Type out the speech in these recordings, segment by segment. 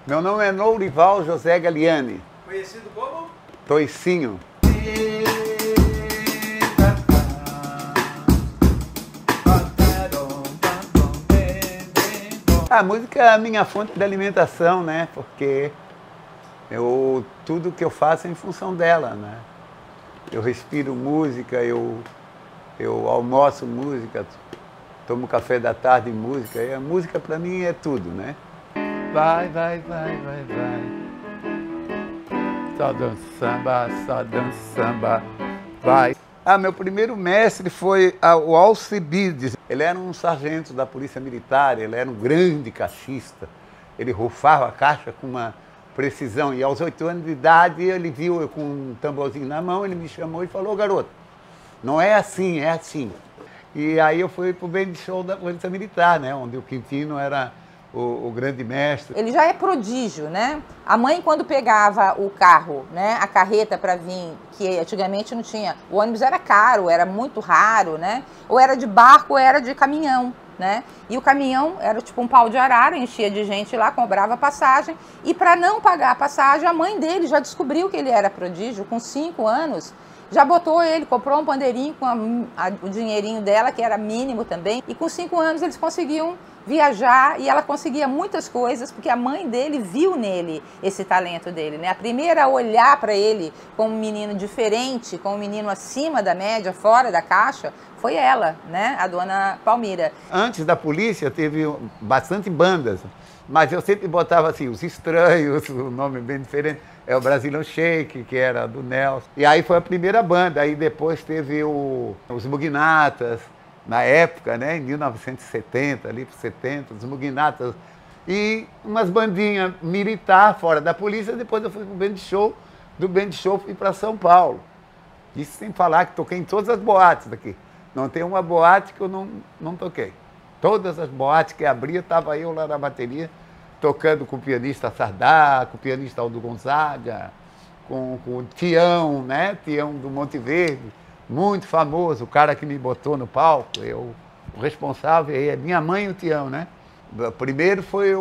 Meu nome é Nourival José Galiani. Conhecido como? Toicinho. A música é a minha fonte de alimentação, né? Porque tudo que eu faço é em função dela, né? Eu respiro música, eu almoço música, tomo café da tarde música, e a música para mim é tudo, né? Vai, vai, vai, vai, vai. Só dança samba, vai. Meu primeiro mestre foi o Alcibiades. Ele era um sargento da Polícia Militar, ele era um grande caixista. Ele rufava a caixa com uma precisão. E aos 8 anos de idade, ele viu eu com um tamborzinho na mão, ele me chamou e falou: garoto, não é assim, é assim. E aí eu fui para o band show da Polícia Militar, né, onde o Quintino era o grande mestre. Ele já é prodígio, né? A mãe, quando pegava o carro, né, a carreta para vir, que antigamente não tinha, o ônibus era caro, era muito raro, né? Ou era de barco ou era de caminhão, né? E o caminhão era tipo um pau de arara, enchia de gente lá, cobrava passagem. E para não pagar a passagem, a mãe dele já descobriu que ele era prodígio, com 5 anos. Já botou ele, comprou um pandeirinho com o dinheirinho dela, que era mínimo também. E com 5 anos eles conseguiam viajar e ela conseguia muitas coisas, porque a mãe dele viu nele esse talento dele, né? A primeira a olhar para ele como um menino diferente, como um menino acima da média, fora da caixa, foi ela, né? A dona Palmira. Antes da polícia teve bastante bandas, mas eu sempre botava assim, Os Estranhos, o nome bem diferente. É o Brazilian Shake, que era do Nelson. E aí foi a primeira banda. Aí depois teve os Mugnatas, na época, né, em 1970, ali para 70, os Mugnatas. E umas bandinhas militar fora da polícia. Depois eu fui para o band show. Do band show fui para São Paulo. Isso sem falar que toquei em todas as boates daqui. Não tem uma boate que eu não toquei. Todas as boates que abria, estava eu lá na bateria, tocando com o pianista Sardá, com o pianista Aldo Gonzaga, com o Tião, né? Tião do Monte Verde, muito famoso, o cara que me botou no palco, o responsável, é minha mãe e o Tião, né? O primeiro foi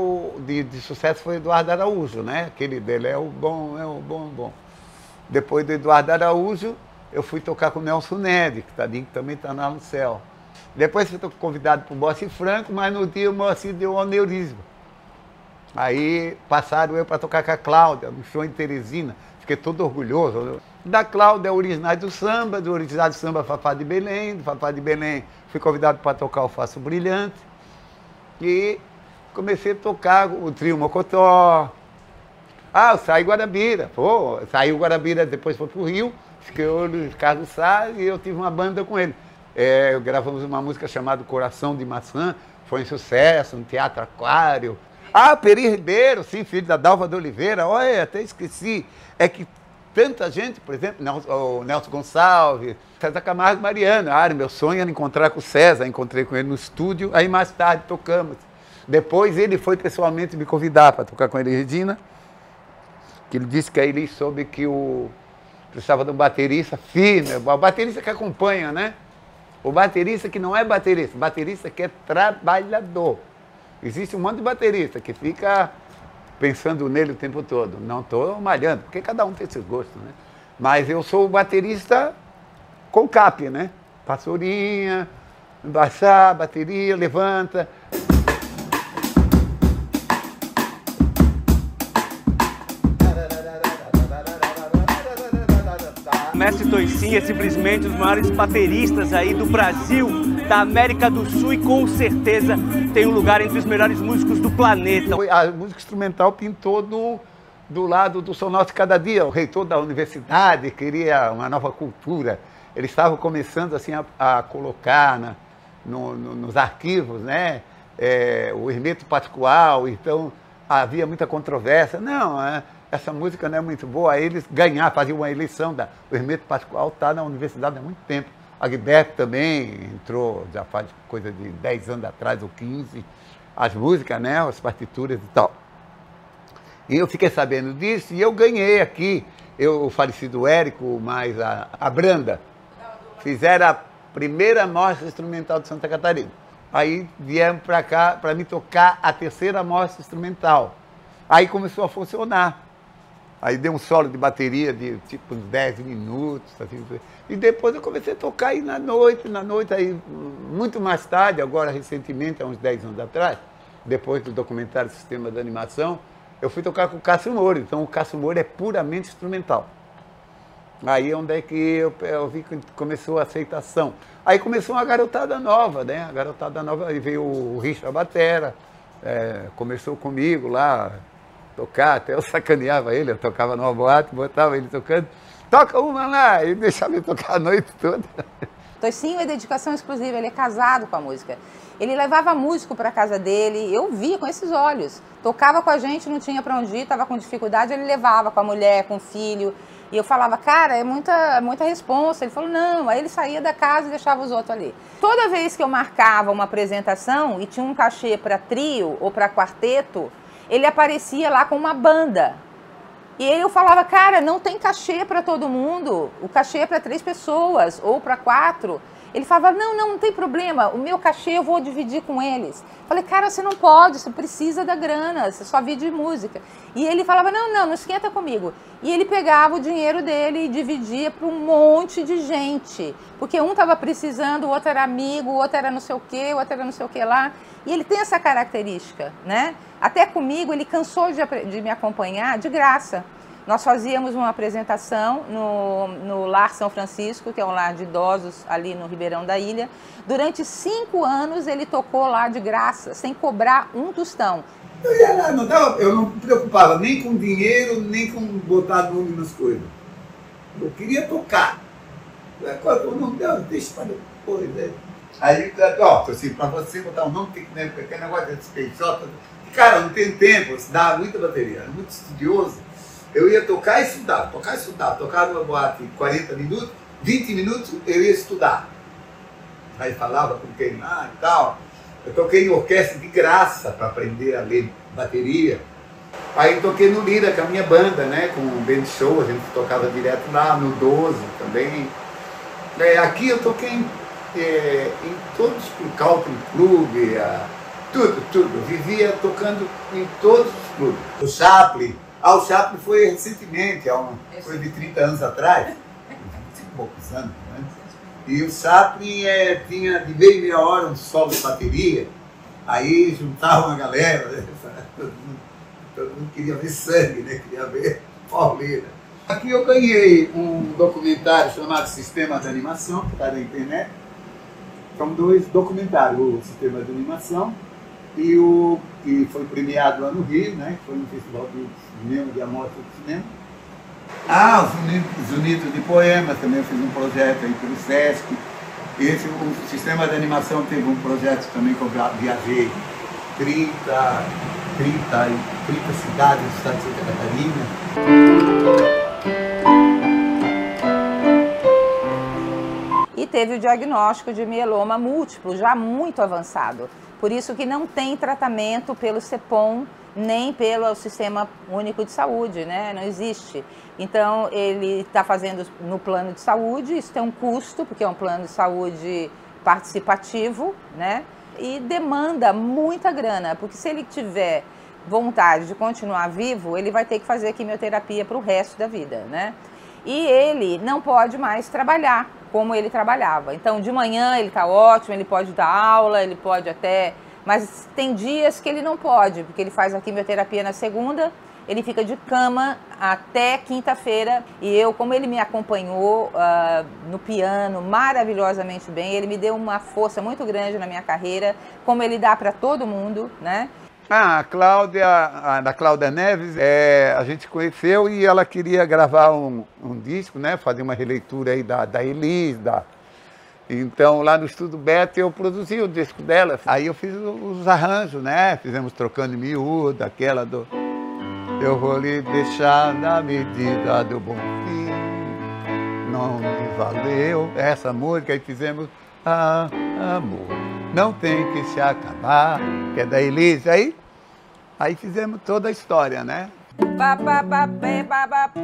de sucesso foi o Eduardo Araújo, né? Aquele dele é o bom, bom. Depois do Eduardo Araújo, eu fui tocar com o Nelson Ned, que também está lá no céu. Depois fui convidado para o Moacir Franco, mas no dia o Moacir deu um aneurisma. Aí passaram eu para tocar com a Cláudia, no show em Teresina. Fiquei todo orgulhoso. Da Cláudia, Originais do Samba, do Originais do Samba, Fafá de Belém. Do Fafá de Belém, fui convidado para tocar o Faço Brilhante. E comecei a tocar o Trio Mocotó. O Sai Guarabira. Pô, saiu Guarabira, depois foi para o Rio. Fiquei o Luiz Carlos Sá e eu tive uma banda com ele. Gravamos uma música chamada Coração de Maçã. Foi um sucesso, no Teatro Aquário. Peri Ribeiro, sim, filho da Dalva de Oliveira. Olha, até esqueci. É que tanta gente, por exemplo, o Nelson Gonçalves, César Camargo e Mariana. Meu sonho era encontrar com o César. Encontrei com ele no estúdio, aí mais tarde tocamos. Depois ele foi pessoalmente me convidar para tocar com ele, Regina, que ele disse que aí ele soube que precisava de um baterista firme, o baterista que acompanha, né? O baterista que não é baterista que é trabalhador. Existe um monte de baterista que fica pensando nele o tempo todo. Não estou malhando, porque cada um tem seus gostos, né? Mas eu sou o baterista com cap, né? Vassourinha, baixar, bateria, levanta. O mestre Toicinho é simplesmente um dos maiores bateristas aí do Brasil, da América do Sul e com certeza tem um lugar entre os melhores músicos do planeta. A música instrumental pintou do lado do Som Nosso Cada Dia. O reitor da universidade queria uma nova cultura. Eles estavam começando assim a colocar nos arquivos, né? O Hermeto Pascoal, então havia muita controvérsia. Não, essa música não é muito boa. Aí eles faziam uma eleição. O Hermeto Pascoal está na universidade há muito tempo. Agberto também entrou, já faz coisa de 10 anos atrás ou 15, as músicas, né, as partituras e tal. E eu fiquei sabendo disso e eu ganhei aqui, o falecido Érico, mais a Branda, fizeram a primeira mostra instrumental de Santa Catarina. Aí vieram para cá para me tocar a terceira mostra instrumental. Aí começou a funcionar. Aí deu um solo de bateria de tipo uns 10 minutos. Assim, e depois eu comecei a tocar aí na noite, aí muito mais tarde, agora recentemente, há uns 10 anos atrás, depois do documentário Sistema de Animação, eu fui tocar com o Cássio Moura. Então o Cássio Moura é puramente instrumental. Aí é onde é que eu vi que começou a aceitação. Aí começou uma garotada nova, né? A garotada nova, aí veio o Richard Batera, começou comigo lá, tocar, até eu sacaneava ele, eu tocava numa boate, botava ele tocando, toca uma lá, e deixava ele tocar a noite toda. Toicinho é dedicação exclusiva, ele é casado com a música. Ele levava músico para casa dele, eu via com esses olhos. Tocava com a gente, não tinha para onde ir, estava com dificuldade, ele levava com a mulher, com o filho. E eu falava, cara, é muita responsa. Ele falou, não. Aí ele saía da casa e deixava os outros ali. Toda vez que eu marcava uma apresentação e tinha um cachê para trio ou para quarteto, ele aparecia lá com uma banda. E aí eu falava, cara, não tem cachê para todo mundo. O cachê é para 3 pessoas ou para 4. Ele falava, não tem problema, o meu cachê eu vou dividir com eles. Falei, cara, você não pode, você precisa da grana, você só vive de música. E ele falava, não esquenta comigo. E ele pegava o dinheiro dele e dividia para um monte de gente. Porque um estava precisando, o outro era amigo, o outro era não sei o quê, o outro era não sei o que lá. E ele tem essa característica, né? Até comigo, ele cansou de me acompanhar de graça. Nós fazíamos uma apresentação no Lar São Francisco, que é um lar de idosos ali no Ribeirão da Ilha. Durante 5 anos ele tocou lá de graça, sem cobrar um tostão. Eu ia lá, eu não me preocupava nem com dinheiro, nem com botar nome nas coisas. Eu queria tocar. Não deu, deixa para depois. Né? Aí, assim, para você botar um nome, tem que ter aquele negócio de despensar. Cara, não tem tempo, isso dá muita bateria, é muito estudioso. Eu ia tocar e estudar, tocar numa boate 40 minutos, 20 minutos eu ia estudar. Aí falava com quem lá e tal. Eu toquei em orquestra de graça para aprender a ler bateria. Aí toquei no Lira com a minha banda, né? Com o Band Show, a gente tocava direto lá, no 12 também. Aqui eu toquei em todos, o Country Club, tudo. Eu vivia tocando em todos os clubes. O Chaplin. O Chaplin foi recentemente, foi de 30 anos atrás, 20 e poucos anos, né? E o Chaplin tinha de meia hora um solo de bateria, aí juntava uma galera, né? Todo mundo queria ver sangue, né? Queria ver pauleira. Aqui eu ganhei um documentário chamado Sistema de Animação, que está na internet. São 2 documentários, o Sistema de Animação e o que foi premiado lá no Rio, né? Que foi no Festival de Cinema, de Amostra do Cinema. Os Unidos de Poemas, também eu fiz um projeto aí pelo Sesc. O Sistema de Animação teve um projeto também que eu viajei 30 cidades do estado de Santa Catarina. E teve o diagnóstico de mieloma múltiplo, já muito avançado. Por isso que não tem tratamento pelo CEPOM, nem pelo Sistema Único de Saúde, né? Não existe. Então, ele está fazendo no plano de saúde, isso tem um custo, porque é um plano de saúde participativo, né? E demanda muita grana, porque se ele tiver vontade de continuar vivo, ele vai ter que fazer quimioterapia para o resto da vida, né? E ele não pode mais trabalhar como ele trabalhava. Então, de manhã ele está ótimo, ele pode dar aula, ele pode até... Mas tem dias que ele não pode, porque ele faz a quimioterapia na segunda, ele fica de cama até quinta-feira. E eu, como ele me acompanhou no piano maravilhosamente bem, ele me deu uma força muito grande na minha carreira, como ele dá para todo mundo, né? A Cláudia Neves, a gente conheceu e ela queria gravar um disco, né? Fazer uma releitura aí da Elis, Então, lá no Estúdio Beta, eu produzi o disco dela. Aí eu fiz os arranjos, né? Fizemos Trocando em Miúdo, aquela do... Eu vou lhe deixar na medida do bom fim, não me valeu. Essa música, aí fizemos Amor, não tem que se acabar, que é da Elise. Aí fizemos toda a história, né? Ba ba ba ba ba ba ba